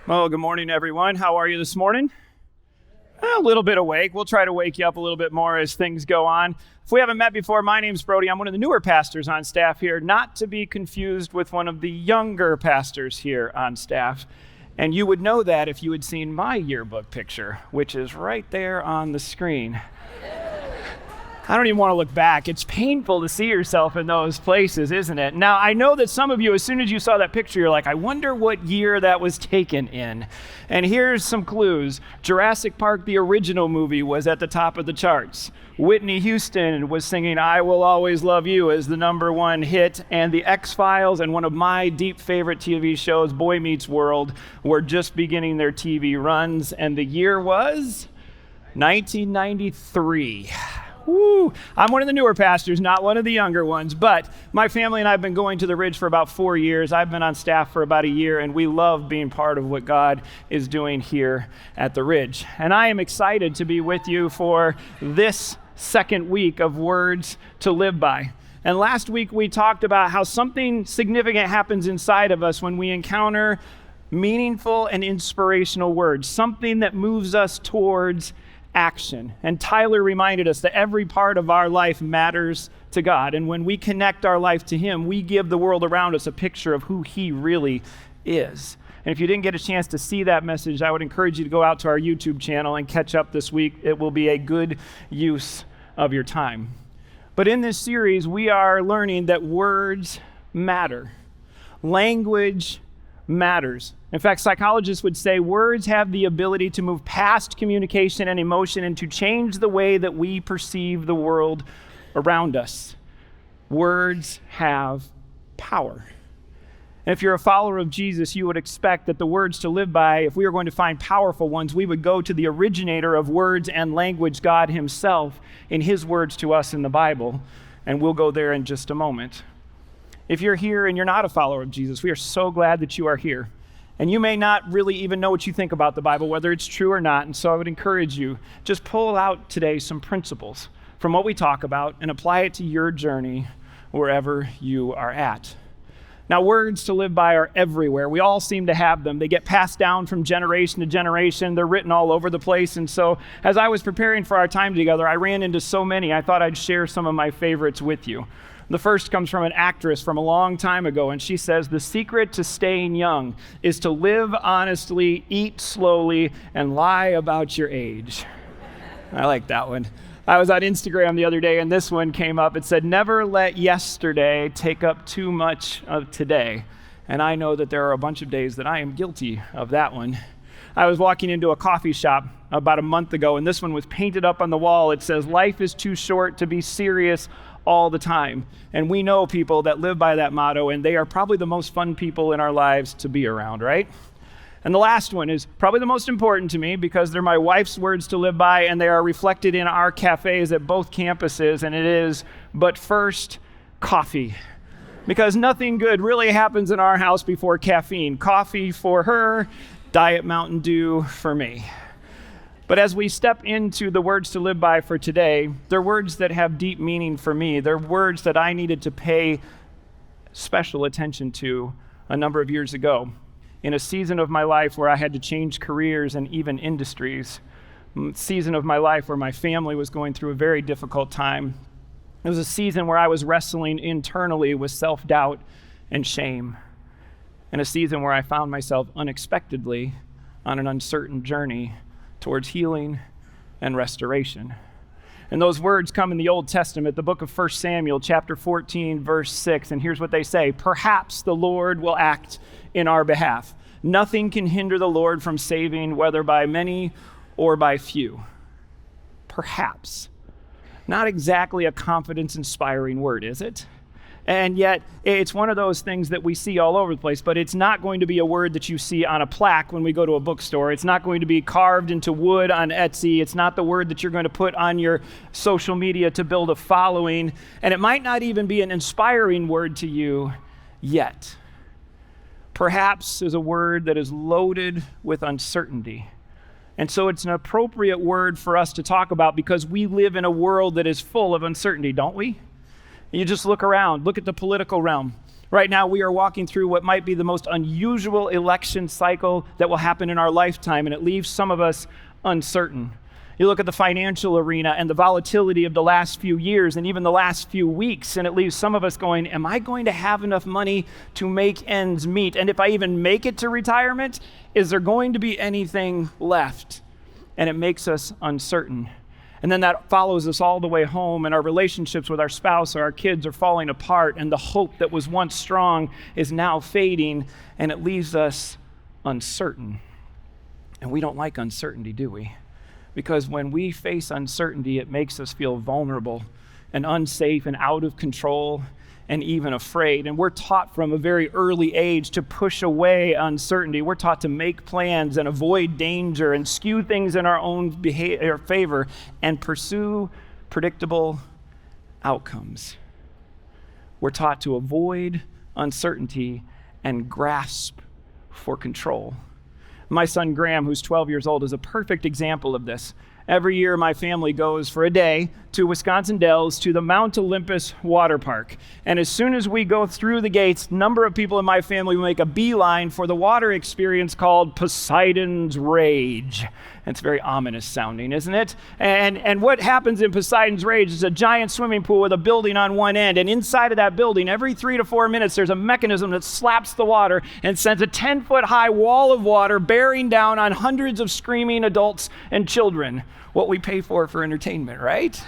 Well, good morning, everyone. How are you this morning? A little bit awake. We'll try to wake you up a little bit more as things go on. If we haven't met before, my name's Brody. I'm one of the newer pastors on staff here, not to be confused with one of the younger pastors here on staff. And you would know that if you had seen my yearbook picture, which is right there on the screen. I don't even want to look back. It's painful to see yourself in those places, isn't it? Now, I know that some of you, as soon as you saw that picture, you're like, I wonder what year that was taken in. And here's some clues. Jurassic Park, the original movie, was at the top of the charts. Whitney Houston was singing I Will Always Love You as the #1 hit. And the X-Files and one of my deep favorite TV shows, Boy Meets World, were just beginning their TV runs. And the year was 1993. Woo! I'm one of the newer pastors, not one of the younger ones, but my family and I have been going to the Ridge for about 4 years. I've been on staff for about a year, and we love being part of what God is doing here at the Ridge. And I am excited to be with you for this second week of Words to Live By. And last week we talked about how something significant happens inside of us when we encounter meaningful and inspirational words, something that moves us towards action. And Tyler reminded us that every part of our life matters to God. And when we connect our life to Him, we give the world around us a picture of who He really is. And if you didn't get a chance to see that message, I would encourage you to go out to our YouTube channel and catch up this week. It will be a good use of your time. But in this series, we are learning that words matter. Language matters. In fact, psychologists would say words have the ability to move past communication and emotion and to change the way that we perceive the world around us. Words have power. And if you're a follower of Jesus, you would expect that the words to live by, if we are going to find powerful ones, we would go to the originator of words and language, God Himself, in His words to us in the Bible. And we'll go there in just a moment. If you're here and you're not a follower of Jesus, we are so glad that you are here. And you may not really even know what you think about the Bible, whether it's true or not. And so I would encourage you, just pull out today some principles from what we talk about and apply it to your journey wherever you are at. Now, words to live by are everywhere. We all seem to have them. They get passed down from generation to generation. They're written all over the place. And so as I was preparing for our time together, I ran into so many. I thought I'd share some of my favorites with you. The first comes from an actress from a long time ago, and she says, the secret to staying young is to live honestly, eat slowly, and lie about your age. I like that one. I was on Instagram the other day, and this one came up. It said, never let yesterday take up too much of today. And I know that there are a bunch of days that I am guilty of that one. I was walking into a coffee shop about a month ago, and this one was painted up on the wall. It says, life is too short to be serious all the time. And we know people that live by that motto, and they are probably the most fun people in our lives to be around, right? And the last one is probably the most important to me because they're my wife's words to live by, and they are reflected in our cafes at both campuses, and it is, but first, coffee. Because nothing good really happens in our house before caffeine. Coffee for her, Diet Mountain Dew for me. But as we step into the words to live by for today, they're words that have deep meaning for me. They're words that I needed to pay special attention to a number of years ago in a season of my life where I had to change careers and even industries. A season of my life where my family was going through a very difficult time. It was a season where I was wrestling internally with self-doubt and shame. And a season where I found myself unexpectedly on an uncertain journey towards healing and restoration. And those words come in the Old Testament, the book of 1 Samuel, chapter 14, verse 6. And here's what they say, perhaps the Lord will act in our behalf. Nothing can hinder the Lord from saving, whether by many or by few. Perhaps. Not exactly a confidence-inspiring word, is it? And yet, it's one of those things that we see all over the place, but it's not going to be a word that you see on a plaque when we go to a bookstore. It's not going to be carved into wood on Etsy. It's not the word that you're going to put on your social media to build a following. And it might not even be an inspiring word to you yet. Perhaps is a word that is loaded with uncertainty. And so it's an appropriate word for us to talk about because we live in a world that is full of uncertainty, don't we? You just look around, look at the political realm. Right now, we are walking through what might be the most unusual election cycle that will happen in our lifetime, and it leaves some of us uncertain. You look at the financial arena and the volatility of the last few years and even the last few weeks, and it leaves some of us going, am I going to have enough money to make ends meet? And if I even make it to retirement, is there going to be anything left? And it makes us uncertain. And then that follows us all the way home, and our relationships with our spouse or our kids are falling apart, and the hope that was once strong is now fading, and it leaves us uncertain. And we don't like uncertainty, do we? Because when we face uncertainty, it makes us feel vulnerable and unsafe and out of control and even afraid. And we're taught from a very early age to push away uncertainty. We're taught to make plans and avoid danger and skew things in our own favor and pursue predictable outcomes. We're taught to avoid uncertainty and grasp for control. My son Graham, who's 12 years old, is a perfect example of this. Every year, my family goes for a day to Wisconsin Dells to the Mount Olympus water park. And as soon as we go through the gates, a number of people in my family will make a beeline for the water experience called Poseidon's Rage. It's very ominous sounding, isn't it? And what happens in Poseidon's Rage is a giant swimming pool with a building on one end. And inside of that building, every 3 to 4 minutes, there's a mechanism that slaps the water and sends a 10-foot high wall of water bearing down on hundreds of screaming adults and children. What we pay for entertainment, right?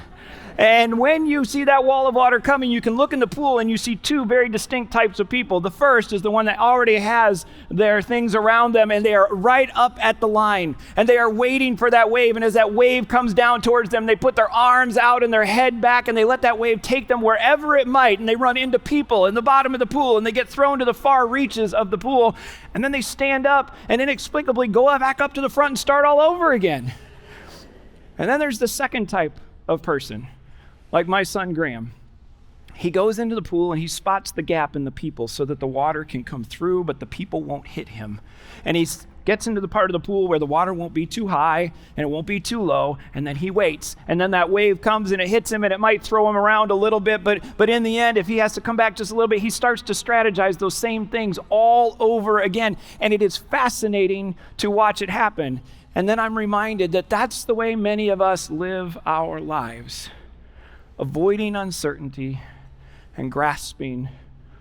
And when you see that wall of water coming, you can look in the pool and you see two very distinct types of people. The first is the one that already has their things around them, and they are right up at the line, and they are waiting for that wave. And as that wave comes down towards them, they put their arms out and their head back, and they let that wave take them wherever it might, and they run into people in the bottom of the pool, and they get thrown to the far reaches of the pool, and then they stand up and inexplicably go back up to the front and start all over again. And then there's the second type of person, like my son Graham. He goes into the pool and he spots the gap in the people so that the water can come through, but the people won't hit him. And he gets into the part of the pool where the water won't be too high and it won't be too low, and then he waits. And then that wave comes and it hits him, and it might throw him around a little bit, but in the end, if he has to come back just a little bit, he starts to strategize those same things all over again. And it is fascinating to watch it happen. And then I'm reminded that that's the way many of us live our lives, avoiding uncertainty and grasping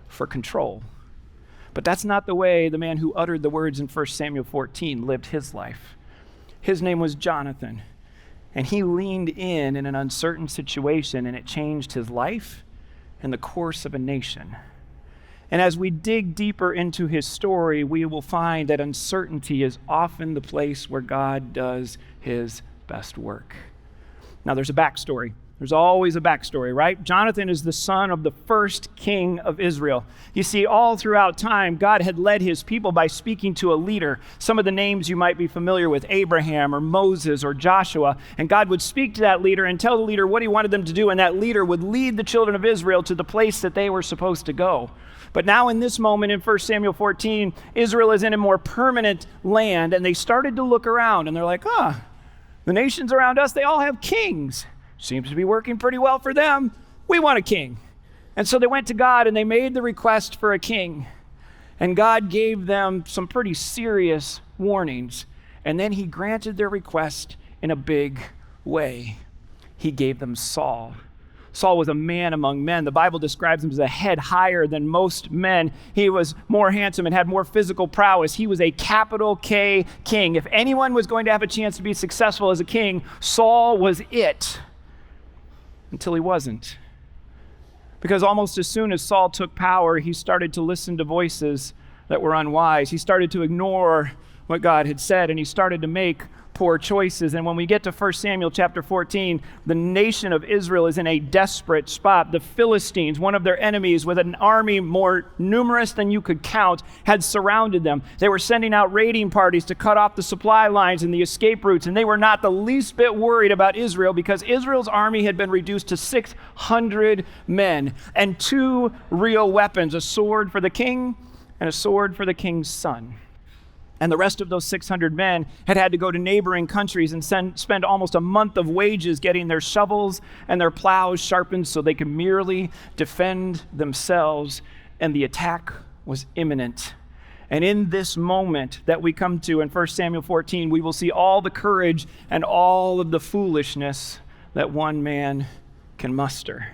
for control. But that's not the way the man who uttered the words in 1 Samuel 14 lived his life. His name was Jonathan, and he leaned in an uncertain situation, and it changed his life and the course of a nation. And as we dig deeper into his story, we will find that uncertainty is often the place where God does his best work. Now, there's a backstory. There's always a backstory, right? Jonathan is the son of the first king of Israel. You see, all throughout time, God had led his people by speaking to a leader. Some of the names you might be familiar with, Abraham or Moses or Joshua. And God would speak to that leader and tell the leader what he wanted them to do, and that leader would lead the children of Israel to the place that they were supposed to go. But now in this moment in 1 Samuel 14, Israel is in a more permanent land, and they started to look around, and they're like, the nations around us, they all have kings. Seems to be working pretty well for them. We want a king. And so they went to God and they made the request for a king. And God gave them some pretty serious warnings. And then he granted their request in a big way. He gave them Saul. Saul was a man among men. The Bible describes him as a head higher than most men. He was more handsome and had more physical prowess. He was a capital K king. If anyone was going to have a chance to be successful as a king, Saul was it. Until he wasn't. Because almost as soon as Saul took power, he started to listen to voices that were unwise. He started to ignore what God had said, and he started to make poor choices. And when we get to 1 Samuel chapter 14, the nation of Israel is in a desperate spot. The Philistines, one of their enemies, with an army more numerous than you could count, had surrounded them. They were sending out raiding parties to cut off the supply lines and the escape routes, and they were not the least bit worried about Israel, because Israel's army had been reduced to 600 men and 2 real weapons, a sword for the king and a sword for the king's son. And the rest of those 600 men had to go to neighboring countries and spend almost a month of wages getting their shovels and their plows sharpened so they could merely defend themselves and the attack was imminent. And in this moment that we come to in 1 Samuel 14, we will see all the courage and all of the foolishness that one man can muster.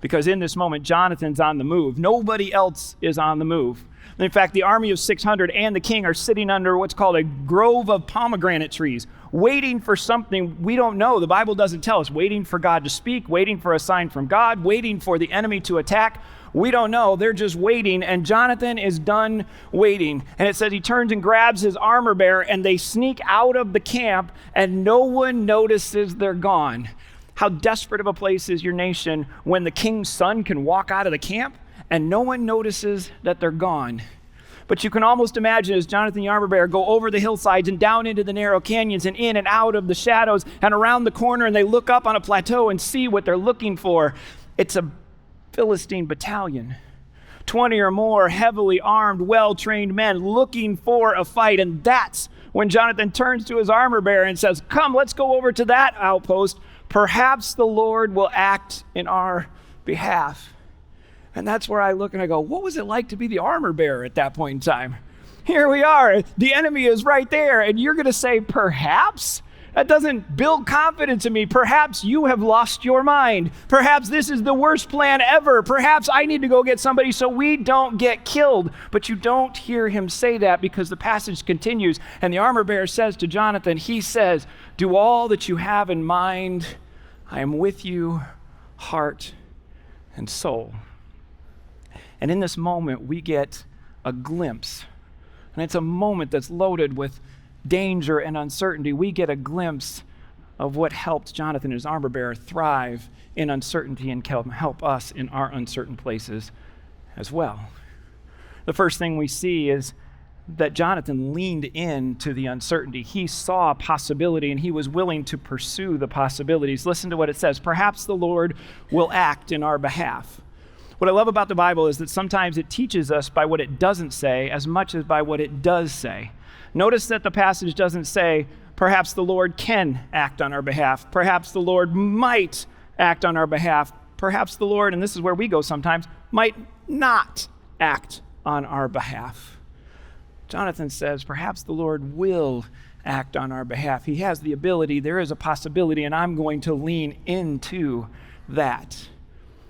Because in this moment, Jonathan's on the move. Nobody else is on the move. In fact, the army of 600 and the king are sitting under what's called a grove of pomegranate trees, waiting for something we don't know. The Bible doesn't tell us. Waiting for God to speak, waiting for a sign from God, waiting for the enemy to attack. We don't know. They're just waiting, and Jonathan is done waiting. And it says he turns and grabs his armor bearer, and they sneak out of the camp, and no one notices they're gone. How desperate of a place is your nation when the king's son can walk out of the camp, and no one notices that they're gone. But you can almost imagine as Jonathan the armor bearer go over the hillsides and down into the narrow canyons and in and out of the shadows and around the corner, and they look up on a plateau and see what they're looking for. It's a Philistine battalion, 20 or more heavily armed, well-trained men looking for a fight. And that's when Jonathan turns to his armor bearer and says, "Come, let's go over to that outpost. Perhaps the Lord will act in our behalf." And that's where I look and I go, what was it like to be the armor bearer at that point in time? Here we are. The enemy is right there. And you're going to say, perhaps? That doesn't build confidence in me. Perhaps you have lost your mind. Perhaps this is the worst plan ever. Perhaps I need to go get somebody so we don't get killed. But you don't hear him say that because the passage continues. And the armor bearer says to Jonathan, he says, "Do all that you have in mind. I am with you, heart and soul." And in this moment, we get a glimpse. And it's a moment that's loaded with danger and uncertainty. We get a glimpse of what helped Jonathan, his armor bearer, thrive in uncertainty and can help us in our uncertain places as well. The first thing we see is that Jonathan leaned into the uncertainty. He saw a possibility and he was willing to pursue the possibilities. Listen to what it says. Perhaps the Lord will act in our behalf. What I love about the Bible is that sometimes it teaches us by what it doesn't say as much as by what it does say. Notice that the passage doesn't say, perhaps the Lord can act on our behalf. Perhaps the Lord might act on our behalf. Perhaps the Lord, and this is where we go sometimes, might not act on our behalf. Jonathan says, perhaps the Lord will act on our behalf. He has the ability, there is a possibility, and I'm going to lean into that.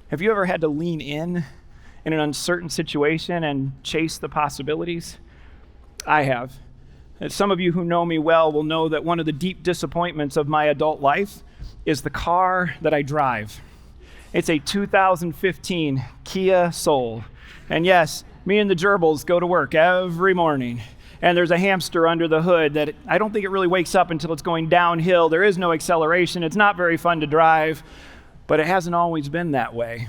Have you ever had to lean in an uncertain situation and chase the possibilities? I have. And some of you who know me well will know that one of the deep disappointments of my adult life is the car that I drive. It's a 2015 Kia Soul. And yes, me and the gerbils go to work every morning. And there's a hamster under the hood that I don't think it really wakes up until it's going downhill. There is no acceleration. It's not very fun to drive. But it hasn't always been that way.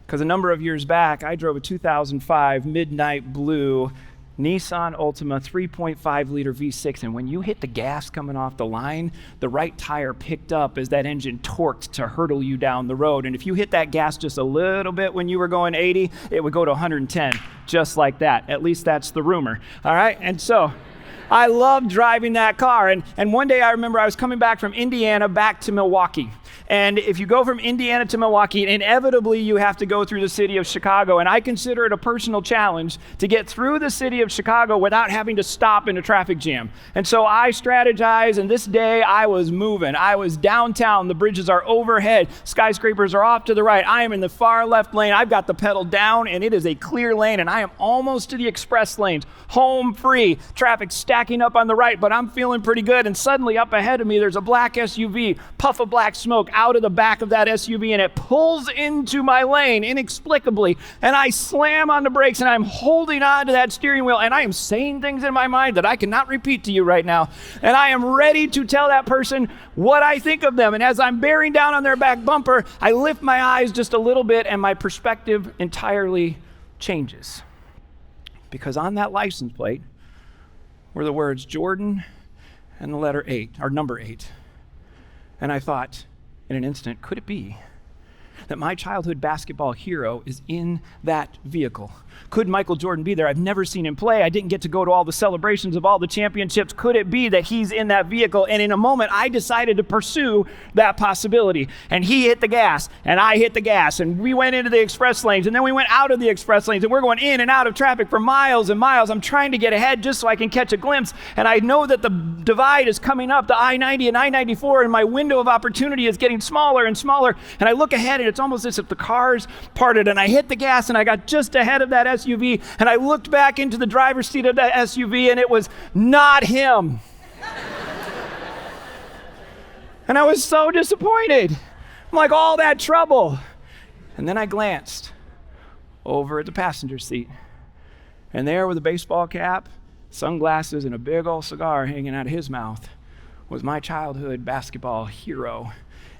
Because a number of years back, I drove a 2005 midnight blue Nissan Altima 3.5 liter V6, and when you hit the gas coming off the line, the right tire picked up as that engine torqued to hurtle you down the road. And if you hit that gas just a little bit when you were going 80, it would go to 110, just like that. At least that's the rumor. All right? And so I loved driving that car. And one day I remember I was coming back from Indiana back to Milwaukee. And if you go from Indiana to Milwaukee, inevitably you have to go through the city of Chicago. And I consider it a personal challenge to get through the city of Chicago without having to stop in a traffic jam. And so I strategized, and this day I was moving. I was downtown. The bridges are overhead. Skyscrapers are off to the right. I am in the far left lane. I've got the pedal down, and it is a clear lane, and I am almost to the express lanes. Home free. Traffic stacking up on the right, but I'm feeling pretty good. And suddenly up ahead of me, there's a black SUV, puff of black smoke out of the back of that SUV, and it pulls into my lane inexplicably, and I slam on the brakes, and I'm holding on to that steering wheel, and I am saying things in my mind that I cannot repeat to you right now, and I am ready to tell that person what I think of them. And as I'm bearing down on their back bumper, I lift my eyes just a little bit, and my perspective entirely changes, because on that license plate were the words Jordan and the letter 8, or number 8. And I thought, in an instant, could it be that my childhood basketball hero is in that vehicle. Could Michael Jordan be there? I've never seen him play. I didn't get to go to all the celebrations of all the championships. Could it be that he's in that vehicle? And in a moment, I decided to pursue that possibility. And he hit the gas, and I hit the gas, and we went into the express lanes, and then we went out of the express lanes, and we're going in and out of traffic for miles and miles. I'm trying to get ahead just so I can catch a glimpse, and I know that the divide is coming up, the I-90 and I-94, and my window of opportunity is getting smaller and smaller, and I look ahead, and it's almost as if the cars parted, and I hit the gas, and I got just ahead of that SUV, and I looked back into the driver's seat of that SUV, and it was not him. And I was so disappointed. I'm like, all that trouble. And then I glanced over at the passenger seat, and there with a baseball cap, sunglasses, and a big old cigar hanging out of his mouth was my childhood basketball hero.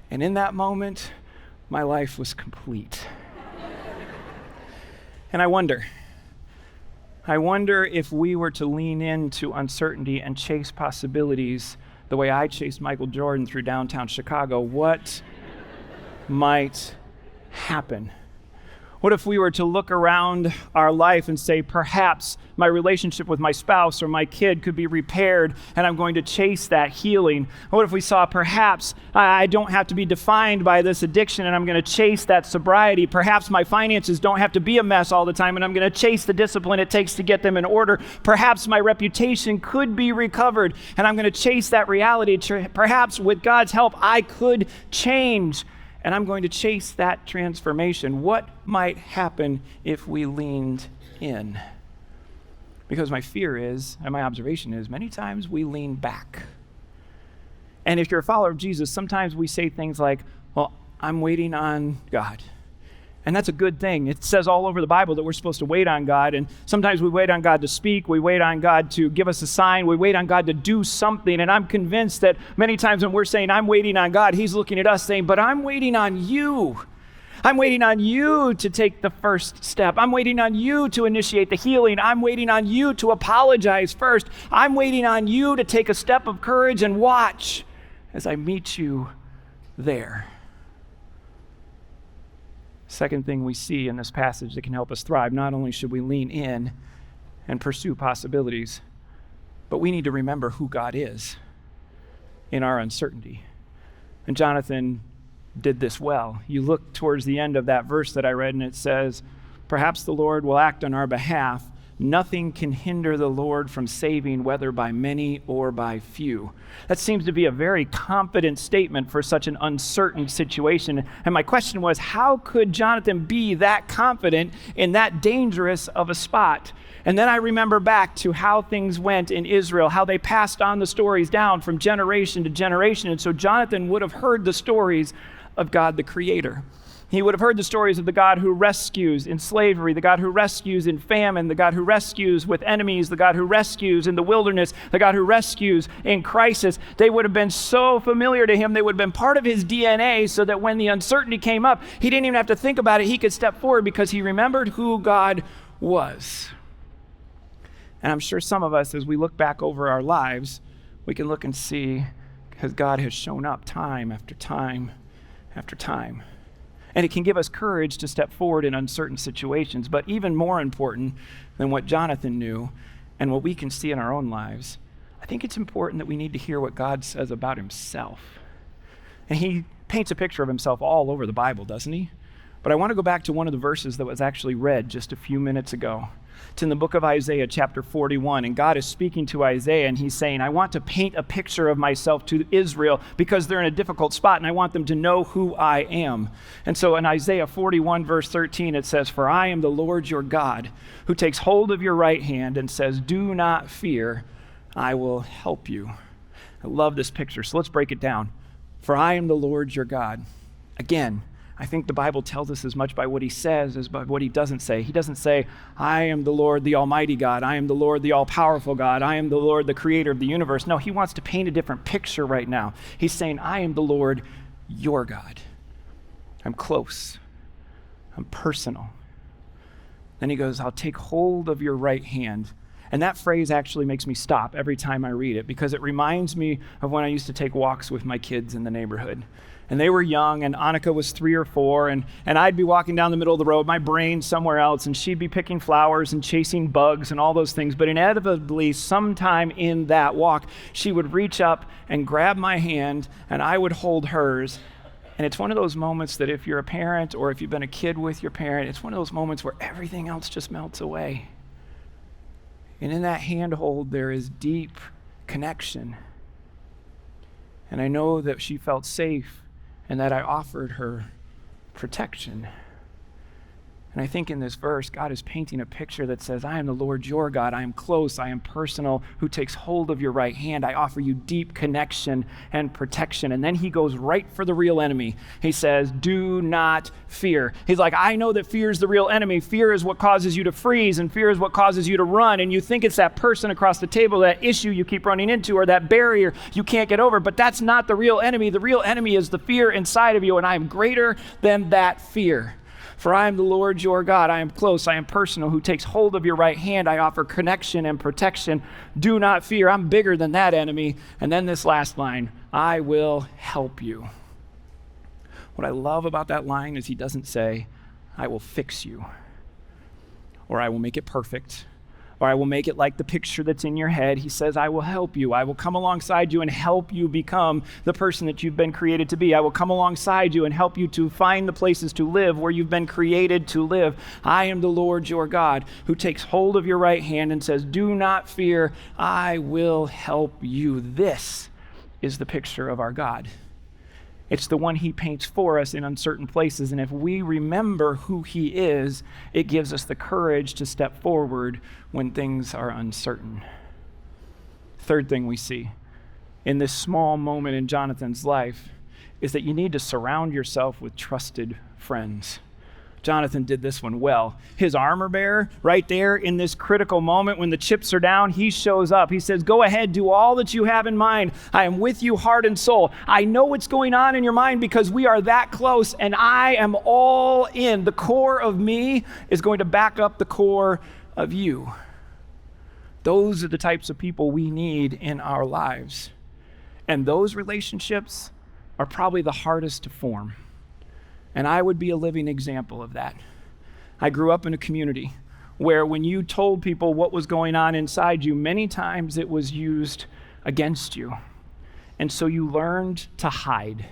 And in that moment, my life was complete. And I wonder if we were to lean into uncertainty and chase possibilities the way I chased Michael Jordan through downtown Chicago, what might happen? What if we were to look around our life and say, perhaps my relationship with my spouse or my kid could be repaired, and I'm going to chase that healing? What if we saw, perhaps I don't have to be defined by this addiction, and I'm going to chase that sobriety? Perhaps my finances don't have to be a mess all the time, and I'm going to chase the discipline it takes to get them in order. Perhaps my reputation could be recovered, and I'm going to chase that reality. Perhaps with God's help, I could change, and I'm going to chase that transformation. What might happen if we leaned in? Because my fear is, and my observation is, many times we lean back. And if you're a follower of Jesus, sometimes we say things like, well, I'm waiting on God. And that's a good thing. It says all over the Bible that we're supposed to wait on God. And sometimes we wait on God to speak. We wait on God to give us a sign. We wait on God to do something. And I'm convinced that many times when we're saying, I'm waiting on God, he's looking at us saying, but I'm waiting on you. I'm waiting on you to take the first step. I'm waiting on you to initiate the healing. I'm waiting on you to apologize first. I'm waiting on you to take a step of courage and watch as I meet you there. Second thing we see in this passage that can help us thrive, not only should we lean in and pursue possibilities, but we need to remember who God is in our uncertainty. And Jonathan did this well. You look towards the end of that verse that I read, and it says, perhaps the Lord will act on our behalf. Nothing can hinder the Lord from saving, whether by many or by few. That seems to be a very confident statement for such an uncertain situation. And my question was, how could Jonathan be that confident in that dangerous of a spot? And then I remember back to how things went in Israel, how they passed on the stories down from generation to generation. And so Jonathan would have heard the stories of God the Creator. He would have heard the stories of the God who rescues in slavery, the God who rescues in famine, the God who rescues with enemies, the God who rescues in the wilderness, the God who rescues in crisis. They would have been so familiar to him. They would have been part of his DNA, so that when the uncertainty came up, he didn't even have to think about it. He could step forward because he remembered who God was. And I'm sure some of us, as we look back over our lives, we can look and see because God has shown up time after time after time. And it can give us courage to step forward in uncertain situations. But even more important than what Jonathan knew and what we can see in our own lives, I think it's important that we need to hear what God says about himself. And he paints a picture of himself all over the Bible, doesn't he? But I want to go back to one of the verses that was actually read just a few minutes ago. It's in the book of Isaiah, chapter 41, and God is speaking to Isaiah, and he's saying, I want to paint a picture of myself to Israel because they're in a difficult spot, and I want them to know who I am. And so in Isaiah 41, verse 13, it says, for I am the Lord your God, who takes hold of your right hand and says, do not fear, I will help you. I love this picture, so let's break it down. For I am the Lord your God. Again, I think the Bible tells us as much by what he says as by what he doesn't say. He doesn't say, I am the Lord, the Almighty God. I am the Lord, the all-powerful God. I am the Lord, the creator of the universe. No, he wants to paint a different picture right now. He's saying, I am the Lord, your God. I'm close. I'm personal. Then he goes, I'll take hold of your right hand. And that phrase actually makes me stop every time I read it because it reminds me of when I used to take walks with my kids in the neighborhood. And they were young, and Annika was 3 or 4, and I'd be walking down the middle of the road, my brain somewhere else, and she'd be picking flowers and chasing bugs and all those things. But inevitably, sometime in that walk, she would reach up and grab my hand, and I would hold hers. And it's one of those moments that if you're a parent or if you've been a kid with your parent, it's one of those moments where everything else just melts away. And in that handhold, there is deep connection. And I know that she felt safe and that I offered her protection. And I think in this verse, God is painting a picture that says, I am the Lord your God. I am close. I am personal, who takes hold of your right hand. I offer you deep connection and protection. And then he goes right for the real enemy. He says, do not fear. He's like, I know that fear is the real enemy. Fear is what causes you to freeze, and fear is what causes you to run. And you think it's that person across the table, that issue you keep running into, or that barrier you can't get over. But that's not the real enemy. The real enemy is the fear inside of you, and I am greater than that fear. For I am the Lord your God. I am close. I am personal, who takes hold of your right hand. I offer connection and protection. Do not fear. I'm bigger than that enemy. And then this last line, I will help you. What I love about that line is he doesn't say, I will fix you, or I will make it perfect, or I will make it like the picture that's in your head. He says, I will help you. I will come alongside you and help you become the person that you've been created to be. I will come alongside you and help you to find the places to live where you've been created to live. I am the Lord your God, who takes hold of your right hand and says, do not fear, I will help you. This is the picture of our God. It's the one he paints for us in uncertain places. And if we remember who he is, it gives us the courage to step forward when things are uncertain. Third thing we see in this small moment in Jonathan's life is that you need to surround yourself with trusted friends. Jonathan did this one well. His armor bearer, right there in this critical moment when the chips are down, he shows up. He says, go ahead, do all that you have in mind. I am with you heart and soul. I know what's going on in your mind because we are that close, and I am all in. The core of me is going to back up the core of you. Those are the types of people we need in our lives. And those relationships are probably the hardest to form. And I would be a living example of that. I grew up in a community where when you told people what was going on inside you, many times it was used against you. And so you learned to hide.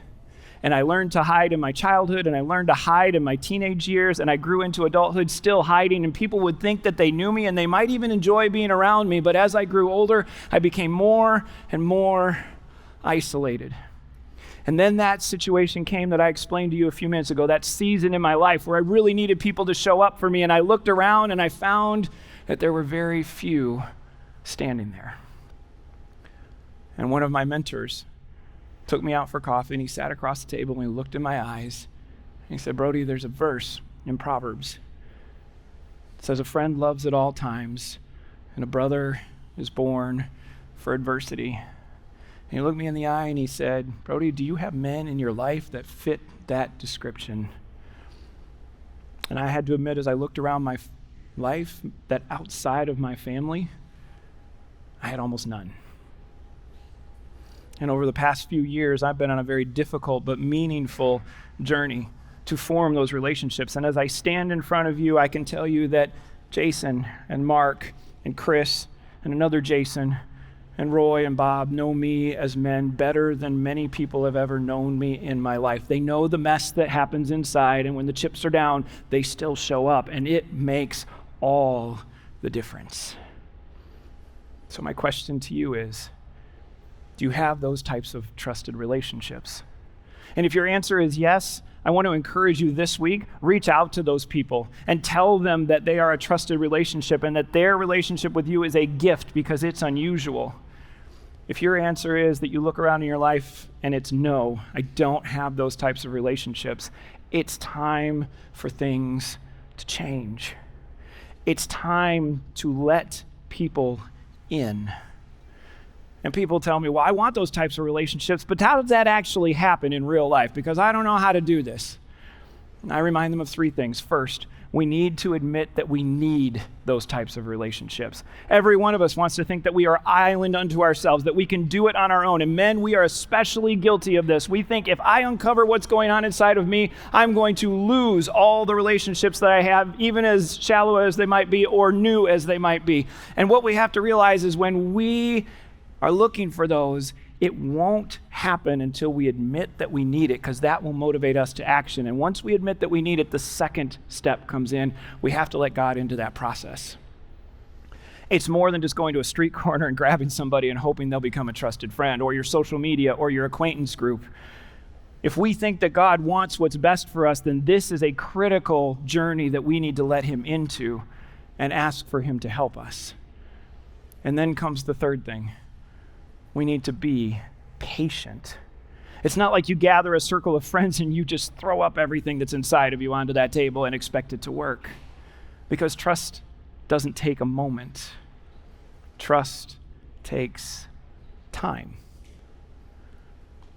And I learned to hide in my childhood, and I learned to hide in my teenage years, and I grew into adulthood still hiding, and people would think that they knew me, and they might even enjoy being around me. But as I grew older, I became more and more isolated. And then that situation came that I explained to you a few minutes ago, that season in my life where I really needed people to show up for me. And I looked around and I found that there were very few standing there. And one of my mentors took me out for coffee, and he sat across the table and he looked in my eyes. And he said, Brody, there's a verse in Proverbs. It says, a friend loves at all times, and a brother is born for adversity. And he looked me in the eye and he said, Brody, do you have men in your life that fit that description? And I had to admit, as I looked around my life, that outside of my family, I had almost none. And over the past few years, I've been on a very difficult but meaningful journey to form those relationships. And as I stand in front of you, I can tell you that Jason and Mark and Chris and another Jason and Roy and Bob know me as men better than many people have ever known me in my life. They know the mess that happens inside, and when the chips are down, they still show up, and it makes all the difference. So my question to you is, do you have those types of trusted relationships? And if your answer is yes, I want to encourage you this week, reach out to those people and tell them that they are a trusted relationship and that their relationship with you is a gift because it's unusual. If your answer is that you look around in your life and it's no, I don't have those types of relationships, it's time for things to change. It's time to let people in. And people tell me, well, I want those types of relationships, but how does that actually happen in real life? Because I don't know how to do this. I remind them of three things. First, we need to admit that we need those types of relationships. Every one of us wants to think that we are island unto ourselves, that we can do it on our own. And men, we are especially guilty of this. We think if I uncover what's going on inside of me, I'm going to lose all the relationships that I have, even as shallow as they might be or new as they might be. And what we have to realize is when we are looking for those, it won't happen until we admit that we need it, because that will motivate us to action. And once we admit that we need it, the second step comes in. We have to let God into that process. It's more than just going to a street corner and grabbing somebody and hoping they'll become a trusted friend, or your social media, or your acquaintance group. If we think that God wants what's best for us, then this is a critical journey that we need to let him into and ask for him to help us. And then comes the third thing. We need to be patient. It's not like you gather a circle of friends and you just throw up everything that's inside of you onto that table and expect it to work. Because trust doesn't take a moment. Trust takes time.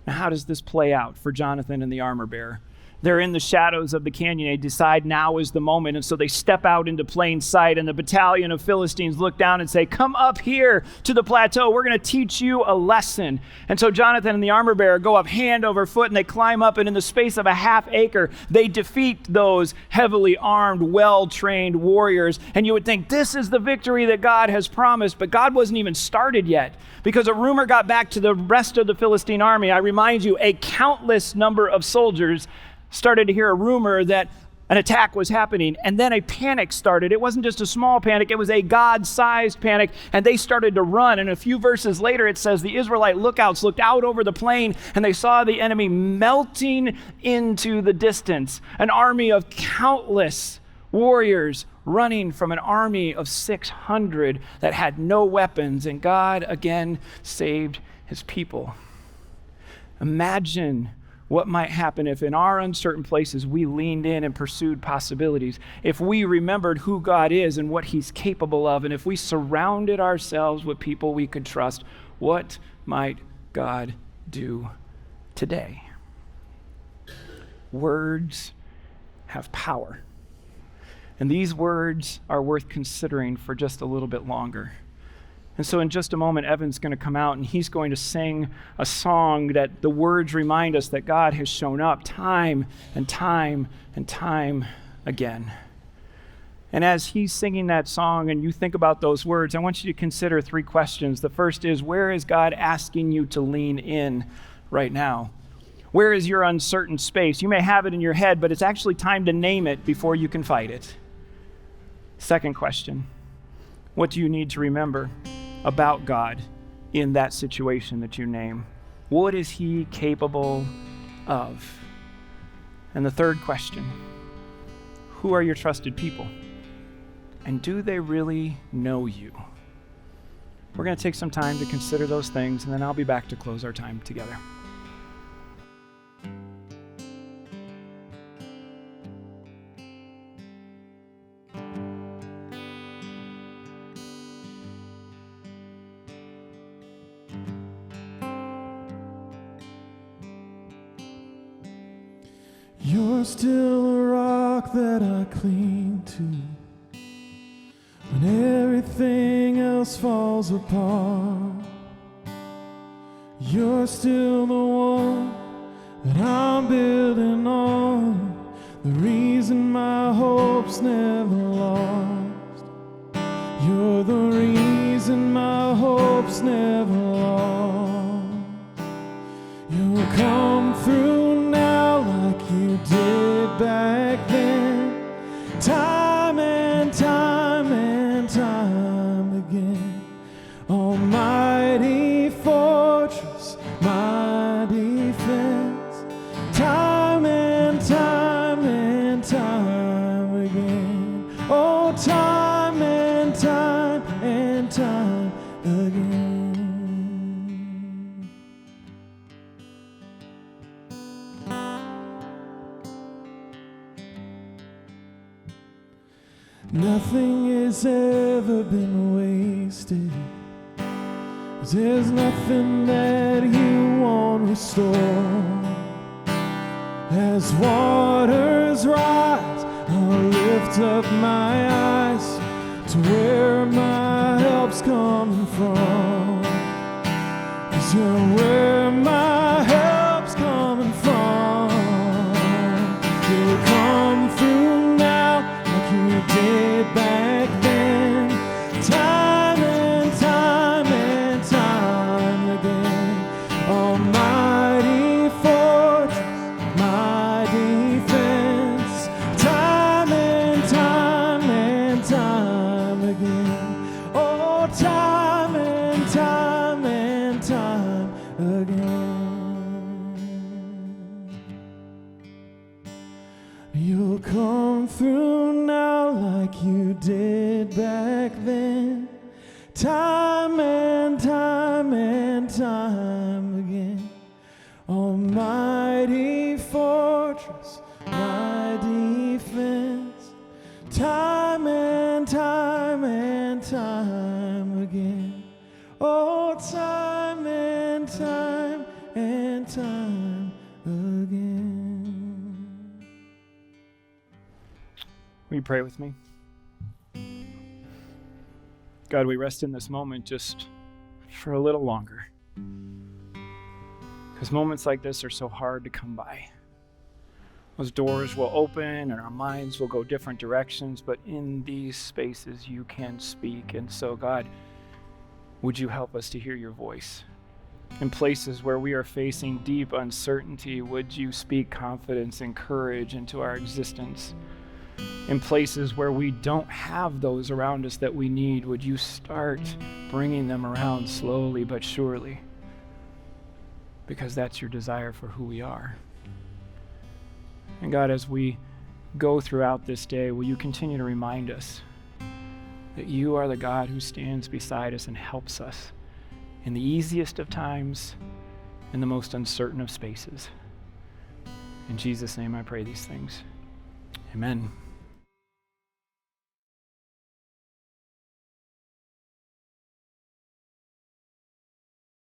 Now, how does this play out for Jonathan and the armor bearer? They're in the shadows of the canyon. They decide now is the moment. And so they step out into plain sight, and the battalion of Philistines look down and say, come up here to the plateau. We're going to teach you a lesson. And so Jonathan and the armor bearer go up hand over foot, and they climb up, and in the space of a half acre, they defeat those heavily armed, well-trained warriors. And you would think this is the victory that God has promised, but God wasn't even started yet, because a rumor got back to the rest of the Philistine army. I remind you, a countless number of soldiers started to hear a rumor that an attack was happening, and then a panic started. It wasn't just a small panic, it was a God-sized panic, and they started to run. And a few verses later, it says the Israelite lookouts looked out over the plain, and they saw the enemy melting into the distance, an army of countless warriors running from an army of 600 that had no weapons, and God again saved his people. Imagine what might happen if in our uncertain places we leaned in and pursued possibilities, if we remembered who God is and what he's capable of, and if we surrounded ourselves with people we could trust. What might God do today? Words have power. And these words are worth considering for just a little bit longer. And so in just a moment, Evan's going to come out and he's going to sing a song that the words remind us that God has shown up time and time and time again. And as he's singing that song and you think about those words, I want you to consider three questions. The first is, where is God asking you to lean in right now? Where is your uncertain space? You may have it in your head, but it's actually time to name it before you can fight it. Second question, what do you need to remember about God in that situation that you name? What is he capable of? And the third question, who are your trusted people? And do they really know you? We're going to take some time to consider those things, and then I'll be back to close our time together. You're still a rock that I cling to when everything else falls apart. You're still the one that I'm building on, the reason my hope's never lost. You're the reason my hope's never lost. You'll come through now like you did back then, time and time and time again. Almighty fortress, my defense, time and time and time again. Oh, time and time and time again. Nothing has ever been wasted, 'cause there's nothing that you won't restore. As waters rise, I'll lift up my eyes to where my help's coming from. 'Cause you're where my help's coming from. You'll come through now like you did back then, time and time and time again. Almighty fortress, my defense, time and time and time again. Oh, time and time and time again. You'll come through now like you did back then, time and time and time again. Almighty fortress, my defense, time and time and time again. Oh, time and time and time again. Will you pray with me? God, we rest in this moment just for a little longer. Because moments like this are so hard to come by. Those doors will open and our minds will go different directions, but in these spaces you can speak. And so, God, would you help us to hear your voice? In places where we are facing deep uncertainty, would you speak confidence and courage into our existence? In places where we don't have those around us that we need, would you start bringing them around slowly but surely? Because that's your desire for who we are. And God, as we go throughout this day, will you continue to remind us that you are the God who stands beside us and helps us in the easiest of times, in the most uncertain of spaces. In Jesus' name I pray these things. Amen.